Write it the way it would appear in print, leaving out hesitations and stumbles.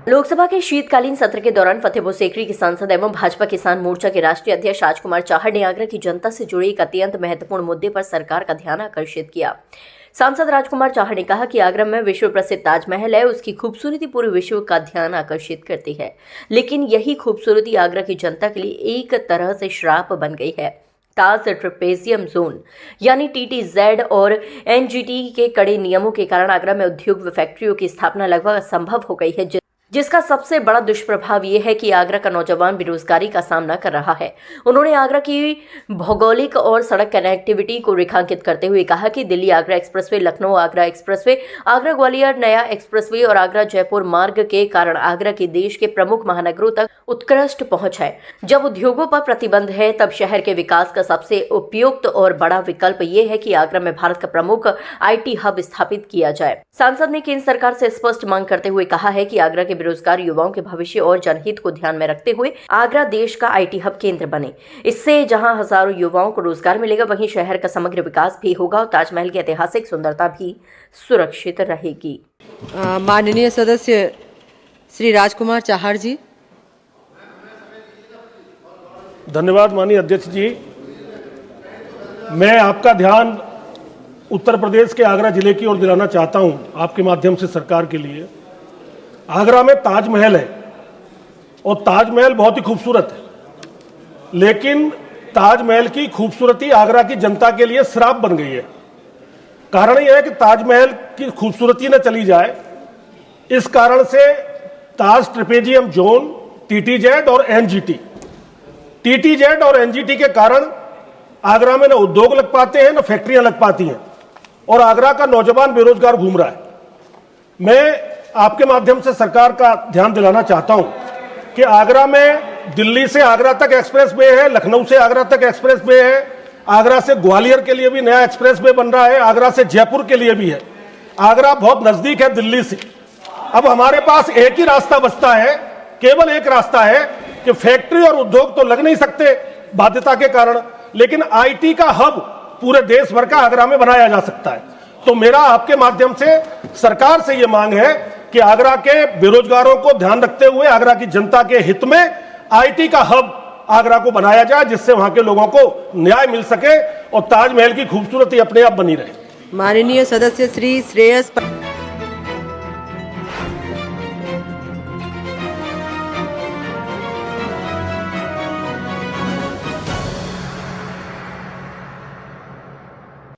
लोकसभा के शीतकालीन सत्र के दौरान फतेहपुर सीकरी के सांसद एवं भाजपा किसान मोर्चा के राष्ट्रीय अध्यक्ष राजकुमार चाहर ने आगरा की जनता से जुड़े एक अत्यंत महत्वपूर्ण मुद्दे पर सरकार का ध्यान आकर्षित किया। सांसद राजकुमार चाहर ने कहा कि आगरा में विश्व प्रसिद्ध ताजमहल है, उसकी खूबसूरती पूरे विश्व का ध्यान आकर्षित करती है, लेकिन यही खूबसूरती आगरा की जनता के लिए एक तरह से श्राप बन गई है। ताज ट्रेपेजियम जोन यानी TTZ और NGT के कड़े नियमों के कारण आगरा में उद्योग व फैक्ट्रियों की स्थापना लगभग असंभव हो गई है, जिसका सबसे बड़ा दुष्प्रभाव ये है कि आगरा का नौजवान बेरोजगारी का सामना कर रहा है। उन्होंने आगरा की भौगोलिक और सड़क कनेक्टिविटी को रेखांकित करते हुए कहा कि दिल्ली आगरा एक्सप्रेसवे, लखनऊ आगरा एक्सप्रेसवे, आगरा ग्वालियर नया एक्सप्रेसवे और आगरा जयपुर मार्ग के कारण आगरा की देश के प्रमुख महानगरों तक उत्कृष्ट पहुंच है। जब उद्योगों पर प्रतिबंध है, तब शहर के विकास का सबसे उपयुक्त और बड़ा विकल्प ये है कि आगरा में भारत का प्रमुख IT हब स्थापित किया जाए। सांसद ने केंद्र सरकार से स्पष्ट मांग करते हुए कहा है कि आगरा के बेरोजगार युवाओं के भविष्य और जनहित को ध्यान में रखते हुए आगरा देश का IT हब केंद्र बने। इससे जहां हजारों युवाओं को रोजगार मिलेगा, वहीं शहर का समग्र विकास भी होगा और ताजमहल की ऐतिहासिक सुंदरता भी सुरक्षित रहेगी। माननीय सदस्य श्री राजकुमार चाहर जी। धन्यवाद माननीय अध्यक्ष जी। मैं आपका ध्यान उत्तर प्रदेश के आगरा जिले की ओर दिलाना चाहता हूं, आपके माध्यम से सरकार के लिए। आगरा में ताजमहल है और ताजमहल बहुत ही खूबसूरत है, लेकिन ताजमहल की खूबसूरती आगरा की जनता के लिए श्राप बन गई है। कारण यह है कि ताजमहल की खूबसूरती न चली जाए, इस कारण से ताज ट्रेपेजियम जोन, TTZ और NGT के कारण आगरा में न उद्योग लग पाते हैं, न फैक्ट्रियां लग पाती हैं और आगरा का नौजवान बेरोजगार घूम रहा है। मैं आपके माध्यम से सरकार का ध्यान दिलाना चाहता हूं कि आगरा में दिल्ली से आगरा तक एक्सप्रेसवे है, लखनऊ से आगरा तक एक्सप्रेसवे है, आगरा से ग्वालियर के लिए भी नया एक्सप्रेसवे बन रहा है, आगरा से जयपुर के लिए भी है। आगरा बहुत नजदीक है दिल्ली से। अब हमारे पास एक ही रास्ता बचता है, केवल एक रास्ता है कि फैक्ट्री और उद्योग तो लग नहीं सकते बाध्यता के कारण, लेकिन IT का हब पूरे देश भर का आगरा में बनाया जा सकता है। तो मेरा आपके माध्यम से सरकार से यह मांग है कि आगरा के बेरोजगारों को ध्यान रखते हुए आगरा की जनता के हित में IT का हब आगरा को बनाया जाए, जिससे वहां के लोगों को न्याय मिल सके और ताजमहल की खूबसूरती अपने आप बनी रहे। माननीय सदस्य श्री श्रेयस